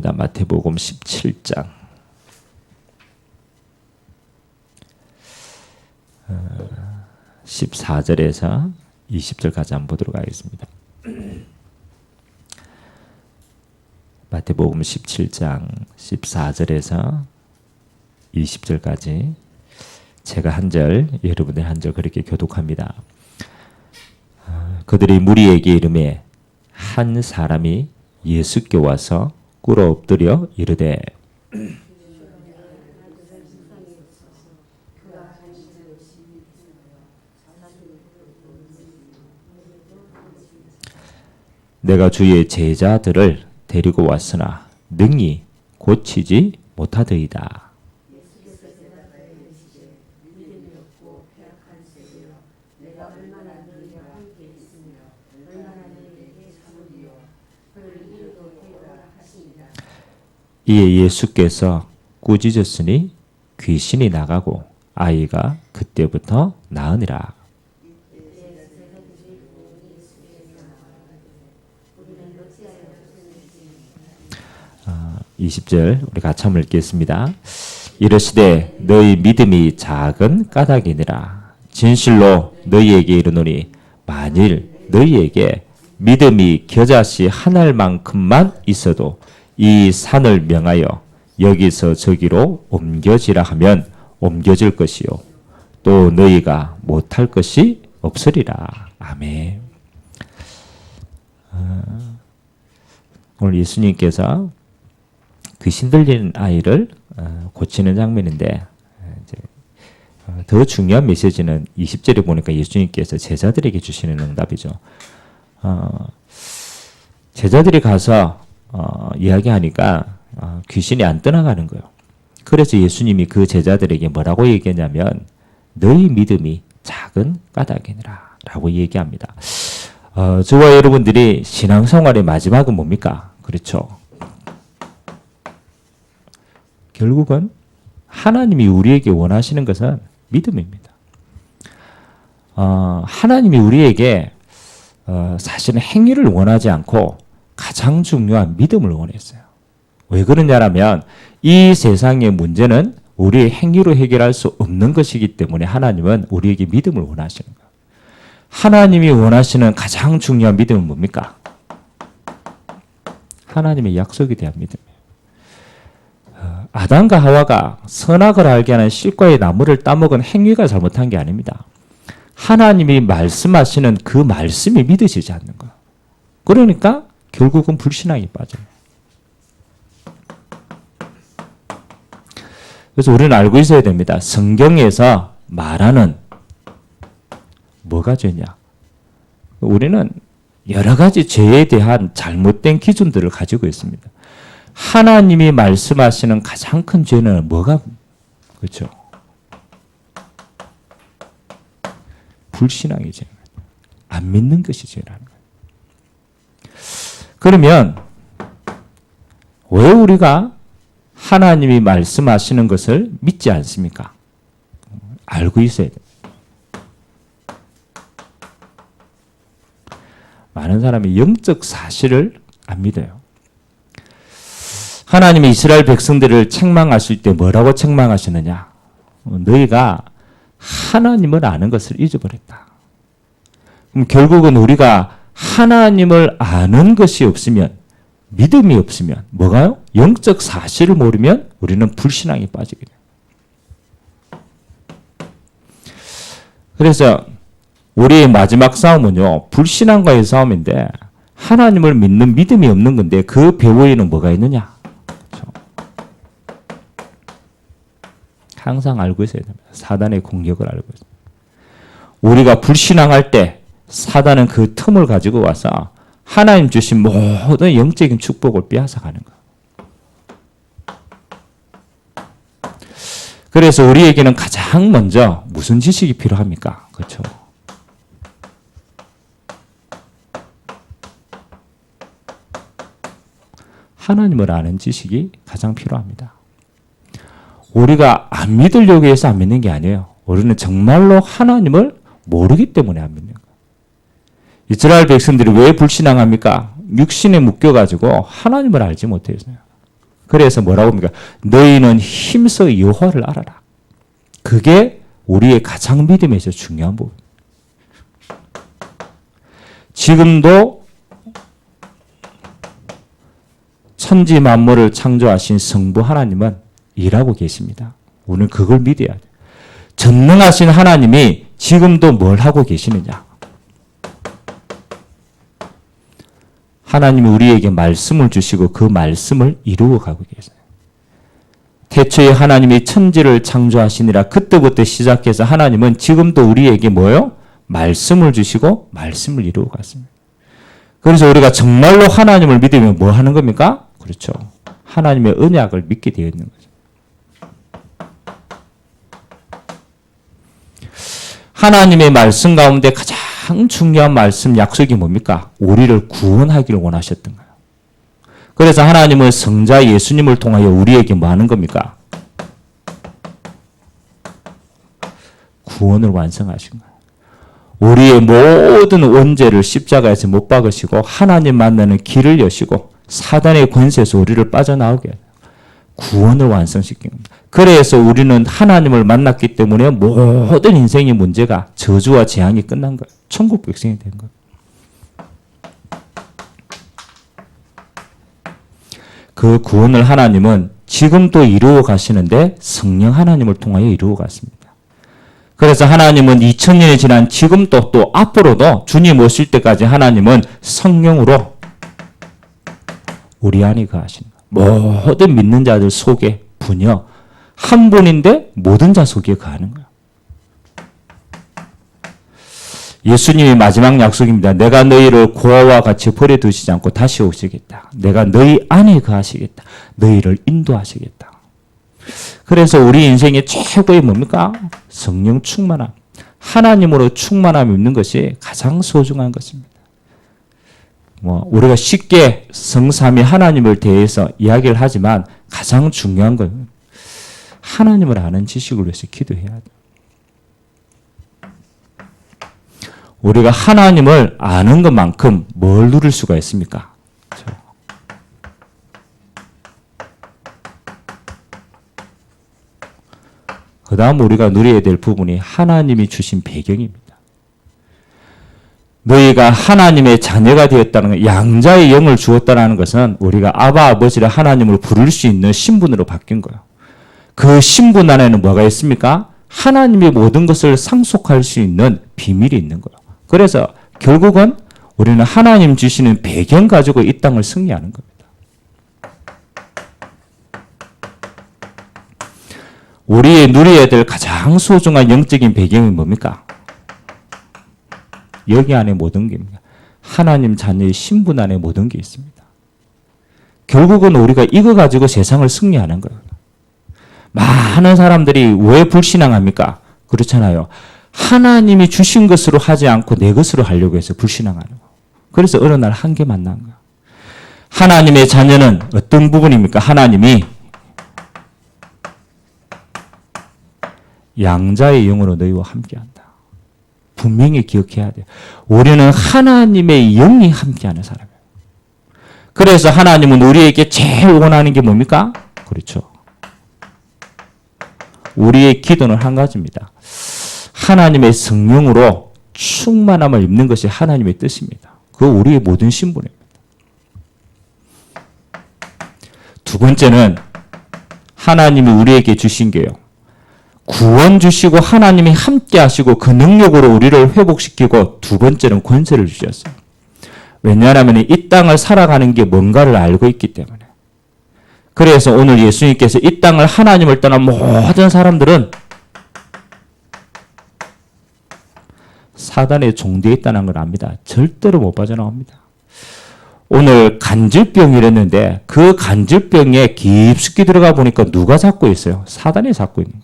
하겠습니다. 마태복음 17장 14절에서 20절까지 한번 보도록 하겠습니다. 마태복음 17장 14절에서 20절까지 제가 한 절, 여러분들 한 절 그렇게 교독합니다. 그들이 무리에게 이르매 한 사람이 예수께 와서 꿇어 엎드려 이르되 내가 주의 제자들을 데리고 왔으나 능히 고치지 못하더이다. 이에 예수께서 꾸짖었으니 귀신이 나가고 아이가 그때부터 나으니라. 20절 우리 같이 한번 읽겠습니다. 이르시되 너희 믿음이 작은 까닭이니라. 진실로 너희에게 이르노니 만일 너희에게 믿음이 겨자씨 한 알만큼만 있어도 이 산을 명하여 여기서 저기로 옮겨지라 하면 옮겨질 것이요 또 너희가 못할 것이 없으리라. 아멘. 오늘 예수님께서 귀신 들린 아이를 고치는 장면인데 더 중요한 메시지는 20절에 보니까 예수님께서 제자들에게 주시는 응답이죠. 제자들이 가서 이야기하니까 귀신이 안 떠나가는 거예요. 그래서 예수님이 그 제자들에게 뭐라고 얘기했냐면 너희 믿음이 작은 까닭이니라 라고 얘기합니다. 저와 여러분들이 신앙생활의 마지막은 뭡니까? 그렇죠. 결국은 하나님이 우리에게 원하시는 것은 믿음입니다. 하나님이 우리에게 사실은 행위를 원하지 않고 가장 중요한 믿음을 원했어요. 왜 그러냐면 이 세상의 문제는 우리의 행위로 해결할 수 없는 것이기 때문에 하나님은 우리에게 믿음을 원하시는 거예요. 하나님이 원하시는 가장 중요한 믿음은 뭡니까? 하나님의 약속에 대한 믿음이에요. 아담과 하와가 선악을 알게 하는 실과의 나무를 따먹은 행위가 잘못한 게 아닙니다. 하나님이 말씀하시는 그 말씀이 믿어지지 않는 거예요. 그러니까 결국은 불신앙에 빠져요. 그래서 우리는 알고 있어야 됩니다. 성경에서 말하는 뭐가 죄냐? 우리는 여러 가지 죄에 대한 잘못된 기준들을 가지고 있습니다. 하나님이 말씀하시는 가장 큰 죄는 뭐가 그렇죠? 불신앙이 죄. 안 믿는 것이 죄라는 거예요. 그러면 왜 우리가 하나님이 말씀하시는 것을 믿지 않습니까? 알고 있어야 돼요. 많은 사람이 영적 사실을 안 믿어요. 하나님이 이스라엘 백성들을 책망하실 때 뭐라고 책망하시느냐? 너희가 하나님을 아는 것을 잊어버렸다. 그럼 결국은 우리가 하나님을 아는 것이 없으면, 믿음이 없으면 뭐가요? 영적 사실을 모르면 우리는 불신앙에 빠지게 돼요. 그래서 우리의 마지막 싸움은요, 불신앙과의 싸움인데 하나님을 믿는 믿음이 없는 건데 그 배후에는 뭐가 있느냐? 그렇죠? 항상 알고 있어야 됩니다. 사단의 공격을 알고 있어요. 우리가 불신앙할 때 사단은 그 틈을 가지고 와서 하나님 주신 모든 영적인 축복을 빼앗아가는 거예요. 그래서 우리에게는 가장 먼저 무슨 지식이 필요합니까? 그렇죠? 하나님을 아는 지식이 가장 필요합니다. 우리가 안 믿으려고 해서 안 믿는 게 아니에요. 우리는 정말로 하나님을 모르기 때문에 안 믿는 거예요. 이스라엘 백성들이 왜 불신앙합니까? 육신에 묶여가지고 하나님을 알지 못했어요. 그래서 뭐라고 합니까? 너희는 힘써 여호와를 알아라. 그게 우리의 가장 믿음에서 중요한 부분. 지금도 천지 만물을 창조하신 성부 하나님은 일하고 계십니다. 우리는 그걸 믿어야 돼요. 전능하신 하나님이 지금도 뭘 하고 계시느냐? 하나님이 우리에게 말씀을 주시고 그 말씀을 이루어 가고 계세요. 태초에 하나님이 천지를 창조하시니라. 그때부터 시작해서 하나님은 지금도 우리에게 뭐요? 말씀을 주시고 말씀을 이루어 갔습니다. 그래서 우리가 정말로 하나님을 믿으면 뭐 하는 겁니까? 그렇죠. 하나님의 언약을 믿게 되어 있는 거죠. 하나님의 말씀 가운데 가장 중요한 말씀 약속이 뭡니까? 우리를 구원하기를 원하셨던 거예요. 그래서 하나님은 성자 예수님을 통하여 우리에게 뭐 하는 겁니까? 구원을 완성하신 거예요. 우리의 모든 원죄를 십자가에서 못 박으시고 하나님 만나는 길을 여시고 사단의 권세에서 우리를 빠져나오게 해요. 구원을 완성시킨 겁니다. 그래서 우리는 하나님을 만났기 때문에 모든 인생의 문제가 저주와 재앙이 끝난 거예요. 천국 백성이 된 거예요. 그 구원을 하나님은 지금도 이루어 가시는데 성령 하나님을 통하여 이루어 갔습니다. 그래서 하나님은 2000년이 지난 지금도 또 앞으로도 주님 오실 때까지 하나님은 성령으로 우리 안에 거하시는 거예요. 모든 믿는 자들 속에 분여 한 분인데 모든 자 속에 거하는 거예요. 예수님의 마지막 약속입니다. 내가 너희를 고아와 같이 버려두시지 않고 다시 오시겠다. 내가 너희 안에 거하시겠다. 너희를 인도하시겠다. 그래서 우리 인생의 최고의 뭡니까? 성령 충만함. 하나님으로 충만함이 있는 것이 가장 소중한 것입니다. 우리가 쉽게 성삼위 하나님을 대해서 이야기를 하지만 가장 중요한 건 하나님을 아는 지식을 위해서 기도해야 돼요. 우리가 하나님을 아는 것만큼 뭘 누릴 수가 있습니까? 그렇죠? 그 다음 우리가 누려야 될 부분이 하나님이 주신 배경입니다. 너희가 하나님의 자녀가 되었다는 것, 양자의 영을 주었다는 것은 우리가 아바 아버지를 하나님을 부를 수 있는 신분으로 바뀐 거예요. 그 신분 안에는 뭐가 있습니까? 하나님의 모든 것을 상속할 수 있는 비밀이 있는 거예요. 그래서 결국은 우리는 하나님 주시는 배경 가지고 이 땅을 승리하는 겁니다. 우리의 누려야 될 가장 소중한 영적인 배경이 뭡니까? 여기 안에 모든 게 하나님 자녀의 신분 안에 모든 게 있습니다. 결국은 우리가 이거 가지고 세상을 승리하는 거예요. 많은 사람들이 왜 불신앙합니까? 그렇잖아요. 하나님이 주신 것으로 하지 않고 내 것으로 하려고 해서 불신앙하는 거예요. 그래서 어느 날 한계 만난 거예요. 하나님의 자녀는 어떤 부분입니까? 하나님이 양자의 영으로 너희와 함께한다. 분명히 기억해야 돼요. 우리는 하나님의 영이 함께하는 사람이에요. 그래서 하나님은 우리에게 제일 원하는 게 뭡니까? 그렇죠. 우리의 기도는 한 가지입니다. 하나님의 성령으로 충만함을 입는 것이 하나님의 뜻입니다. 그거 우리의 모든 신분입니다. 두 번째는 하나님이 우리에게 주신 게요. 구원 주시고 하나님이 함께 하시고 그 능력으로 우리를 회복시키고 두 번째는 권세를 주셨어요. 왜냐하면 이 땅을 살아가는 게 뭔가를 알고 있기 때문에. 그래서 오늘 예수님께서 이 땅을 하나님을 떠난 모든 사람들은 사단의 종되어 있다는 걸 압니다. 절대로 못 빠져나옵니다. 오늘 간질병이 이랬는데 그 간질병에 깊숙이 들어가 보니까 누가 잡고 있어요? 사단이 잡고 있는 거예요.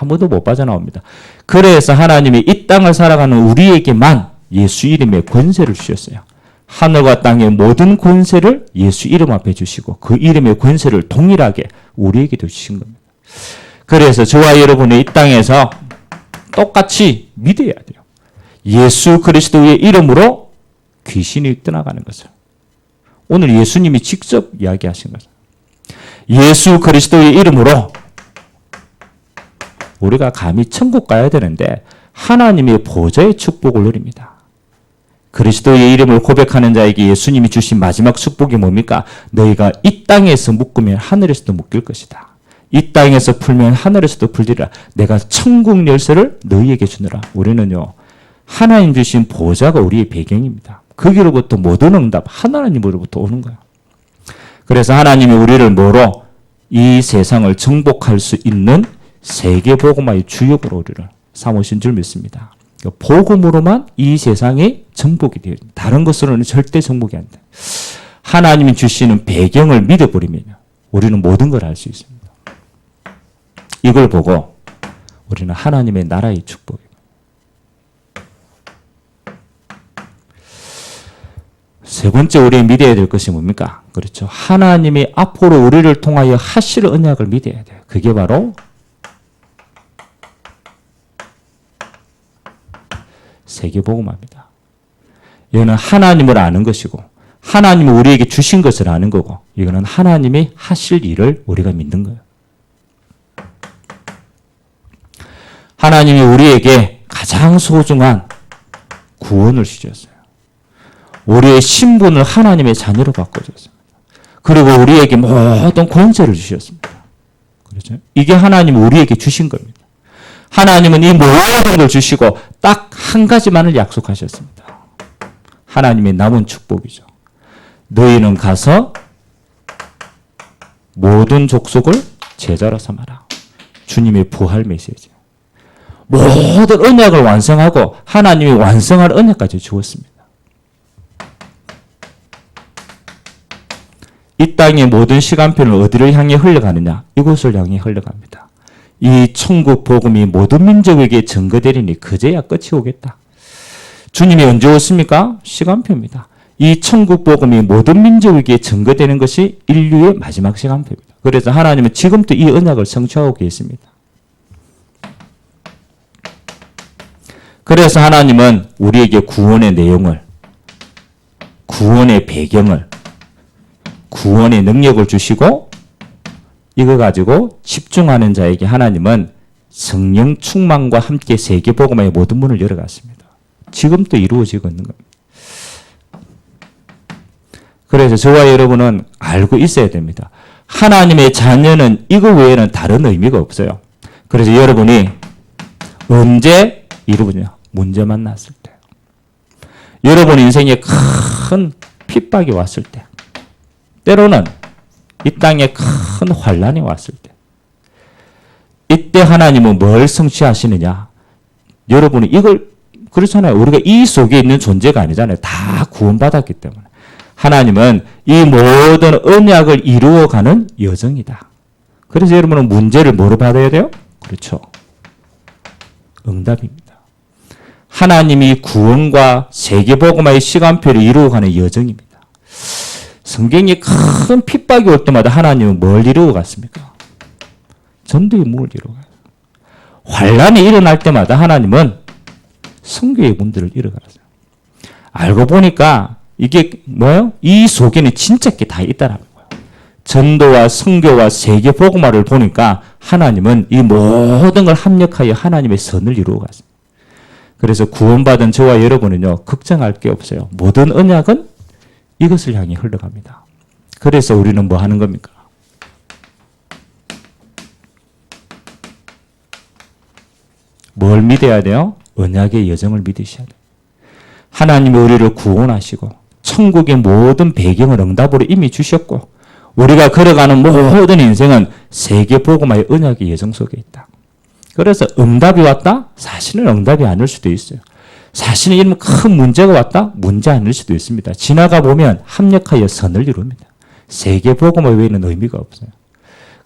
아무도 못 빠져나옵니다. 그래서 하나님이 이 땅을 살아가는 우리에게만 예수 이름의 권세를 주셨어요. 하늘과 땅의 모든 권세를 예수 이름 앞에 주시고 그 이름의 권세를 동일하게 우리에게도 주신 겁니다. 그래서 저와 여러분의 이 땅에서 똑같이 믿어야 돼요. 예수 그리스도의 이름으로 귀신이 떠나가는 것을. 오늘 예수님이 직접 이야기하신 거죠. 예수 그리스도의 이름으로 우리가 감히 천국 가야 되는데 하나님의 보좌의 축복을 누립니다. 그리스도의 이름을 고백하는 자에게 예수님이 주신 마지막 축복이 뭡니까? 너희가 이 땅에서 묶으면 하늘에서도 묶일 것이다. 이 땅에서 풀면 하늘에서도 풀리라. 내가 천국 열쇠를 너희에게 주느라. 우리는요, 하나님 주신 보좌가 우리의 배경입니다. 거기로부터 모든 응답 하나님으로부터 오는 거예요. 그래서 하나님이 우리를 뭐로? 이 세상을 정복할 수 있는 세계복음화의 주역으로 우리를 삼으신 줄 믿습니다. 복음으로만 이 세상이 정복이 되어요. 다른 것으로는 절대 정복이 안 돼요. 하나님이 주시는 배경을 믿어버리면 우리는 모든 걸 알 수 있습니다. 이걸 보고 우리는 하나님의 나라의 축복입니다. 세 번째 우리가 믿어야 될 것이 뭡니까? 그렇죠. 하나님이 앞으로 우리를 통하여 하실 언약을 믿어야 돼요. 그게 바로 세계복음화입니다. 이거는 하나님을 아는 것이고 하나님이 우리에게 주신 것을 아는 거고 이거는 하나님이 하실 일을 우리가 믿는 거예요. 하나님이 우리에게 가장 소중한 구원을 주셨어요. 우리의 신분을 하나님의 자녀로 바꿔줬습니다. 그리고 우리에게 모든 권세를 주셨습니다. 그렇죠? 이게 하나님이 우리에게 주신 겁니다. 하나님은 이 모든 걸 주시고 딱 한 가지만을 약속하셨습니다. 하나님의 남은 축복이죠. 너희는 가서 모든 족속을 제자로 삼아라. 주님의 부활 메시지. 모든 언약을 완성하고 하나님이 완성할 언약까지 주었습니다. 이 땅의 모든 시간표는 어디를 향해 흘러가느냐? 이곳을 향해 흘러갑니다. 이 천국 복음이 모든 민족에게 전거되리니 그제야 끝이 오겠다. 주님이 언제 오십니까? 시간표입니다. 이 천국 복음이 모든 민족에게 전거되는 것이 인류의 마지막 시간표입니다. 그래서 하나님은 지금도 이 언약을 성취하고 계십니다. 그래서 하나님은 우리에게 구원의 내용을, 구원의 배경을, 구원의 능력을 주시고 이거 가지고 집중하는 자에게 하나님은 성령 충만과 함께 세계복음화의 모든 문을 열어갔습니다. 지금도 이루어지고 있는 겁니다. 그래서 저와 여러분은 알고 있어야 됩니다. 하나님의 자녀는 이거 외에는 다른 의미가 없어요. 그래서 여러분이 언제 이루어지냐? 문제 만났을 때. 여러분 인생에 큰 핍박이 왔을 때. 때로는 이 땅에 큰 환란이 왔을 때. 이때 하나님은 뭘 성취하시느냐? 여러분이 이걸 그렇잖아요. 우리가 이 속에 있는 존재가 아니잖아요. 다 구원받았기 때문에. 하나님은 이 모든 언약을 이루어가는 여정이다. 그래서 여러분은 문제를 뭐로 받아야 돼요? 그렇죠. 응답입니다. 하나님이 구원과 세계복음화의 시간표를 이루어가는 여정입니다. 성경에 큰 핍박이 올 때마다 하나님은 뭘 이루어갔습니까? 전도의 문을 이루어가요. 환란이 일어날 때마다 하나님은 선교의 문들을 이루어갔어요. 알고 보니까 이게 뭐예요? 이 속에는 진짜 게 다 있다는 거예요. 전도와 선교와 세계복음화를 보니까 하나님은 이 모든 걸 합력하여 하나님의 선을 이루어갔어요. 그래서 구원받은 저와 여러분은요, 걱정할 게 없어요. 모든 언약은 이것을 향해 흘러갑니다. 그래서 우리는 뭐 하는 겁니까? 뭘 믿어야 돼요? 언약의 여정을 믿으셔야 돼요. 하나님이 우리를 구원하시고 천국의 모든 배경을 응답으로 이미 주셨고 우리가 걸어가는 모든 인생은 세계복음화의 언약의 여정 속에 있다. 그래서 응답이 왔다? 사실은 응답이 아닐 수도 있어요. 사실은 이런 큰 문제가 왔다? 문제 아닐 수도 있습니다. 지나가 보면 합력하여 선을 이룹니다. 세계복음화 외에는 의미가 없어요.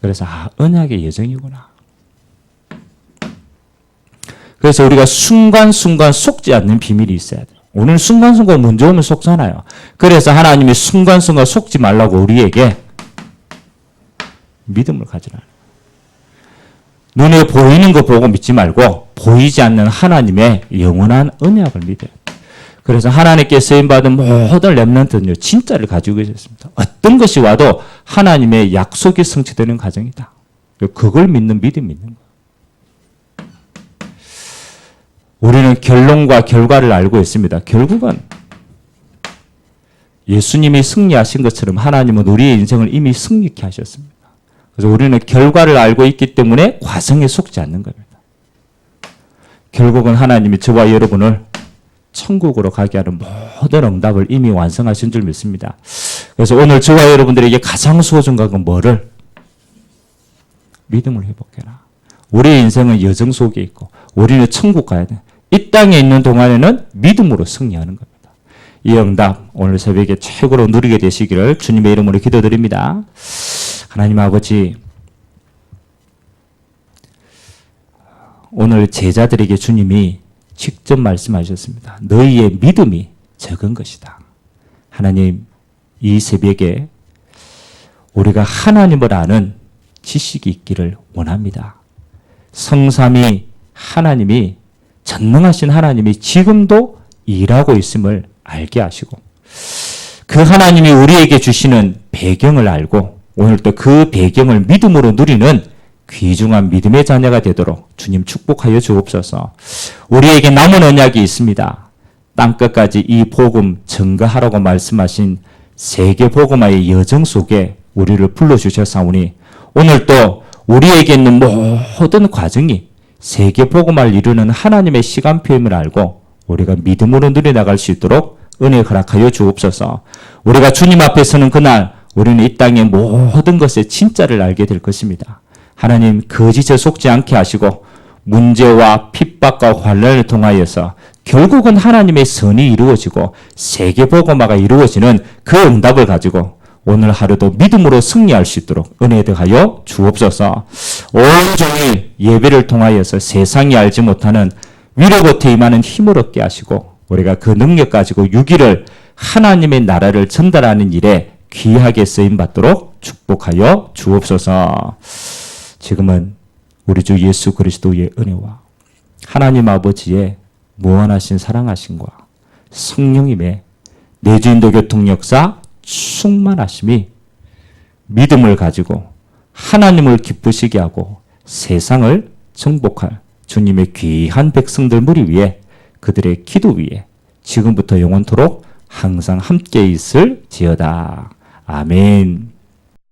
그래서 언약의 여정이구나. 그래서 우리가 순간순간 속지 않는 비밀이 있어야 돼요. 오늘 순간순간 문제 오면 속잖아요. 그래서 하나님이 순간순간 속지 말라고 우리에게 믿음을 가지라. 눈에 보이는 거 보고 믿지 말고 보이지 않는 하나님의 영원한 언약을 믿어요. 그래서 하나님께 쓰임받은 모든 렘넌트는요, 진짜를 가지고 계셨습니다. 어떤 것이 와도 하나님의 약속이 성취되는 과정이다. 그걸 믿는 믿음이 있는 거예요. 우리는 결론과 결과를 알고 있습니다. 결국은 예수님이 승리하신 것처럼 하나님은 우리의 인생을 이미 승리케 하셨습니다. 그래서 우리는 결과를 알고 있기 때문에 과정에 속지 않는 겁니다. 결국은 하나님이 저와 여러분을 천국으로 가게 하는 모든 응답을 이미 완성하신 줄 믿습니다. 그래서 오늘 저와 여러분들에게 가장 소중한 건 뭐를? 믿음을 회복해라. 우리의 인생은 여정 속에 있고 우리는 천국 가야 돼. 이 땅에 있는 동안에는 믿음으로 승리하는 겁니다. 이 응답 오늘 새벽에 최고로 누리게 되시기를 주님의 이름으로 기도드립니다. 하나님 아버지, 오늘 제자들에게 주님이 직접 말씀하셨습니다. 너희의 믿음이 적은 것이다. 하나님, 이 새벽에 우리가 하나님을 아는 지식이 있기를 원합니다. 성삼위 하나님이, 전능하신 하나님이 지금도 일하고 있음을 알게 하시고, 그 하나님이 우리에게 주시는 배경을 알고 오늘 또 그 배경을 믿음으로 누리는 귀중한 믿음의 자녀가 되도록 주님 축복하여 주옵소서. 우리에게 남은 언약이 있습니다. 땅끝까지 이 복음 증거하라고 말씀하신 세계 복음화의 여정 속에 우리를 불러주셨사오니 오늘 또 우리에게 있는 모든 과정이 세계 복음화를 이루는 하나님의 시간표임을 알고 우리가 믿음으로 누려나갈 수 있도록 은혜 허락하여 주옵소서. 우리가 주님 앞에 서는 그날 우리는 이 땅의 모든 것의 진짜를 알게 될 것입니다. 하나님, 거짓에 속지 않게 하시고 문제와 핍박과 환난을 통하여서 결국은 하나님의 선이 이루어지고 세계 복음화가 이루어지는 그 응답을 가지고 오늘 하루도 믿음으로 승리할 수 있도록 은혜 더하여 주옵소서. 온종일 예배를 통하여서 세상이 알지 못하는 위로부터 임하는 힘을 얻게 하시고 우리가 그 능력 가지고 유기를 하나님의 나라를 전달하는 일에 귀하게 쓰임받도록 축복하여 주옵소서. 지금은 우리 주 예수 그리스도의 은혜와 하나님 아버지의 무한하신 사랑하심과 성령님의 내주인도 교통 역사 충만하심이 믿음을 가지고 하나님을 기쁘시게 하고 세상을 정복할 주님의 귀한 백성들 무리 위에 그들의 기도 위에 지금부터 영원토록 항상 함께 있을 지어다. 아멘.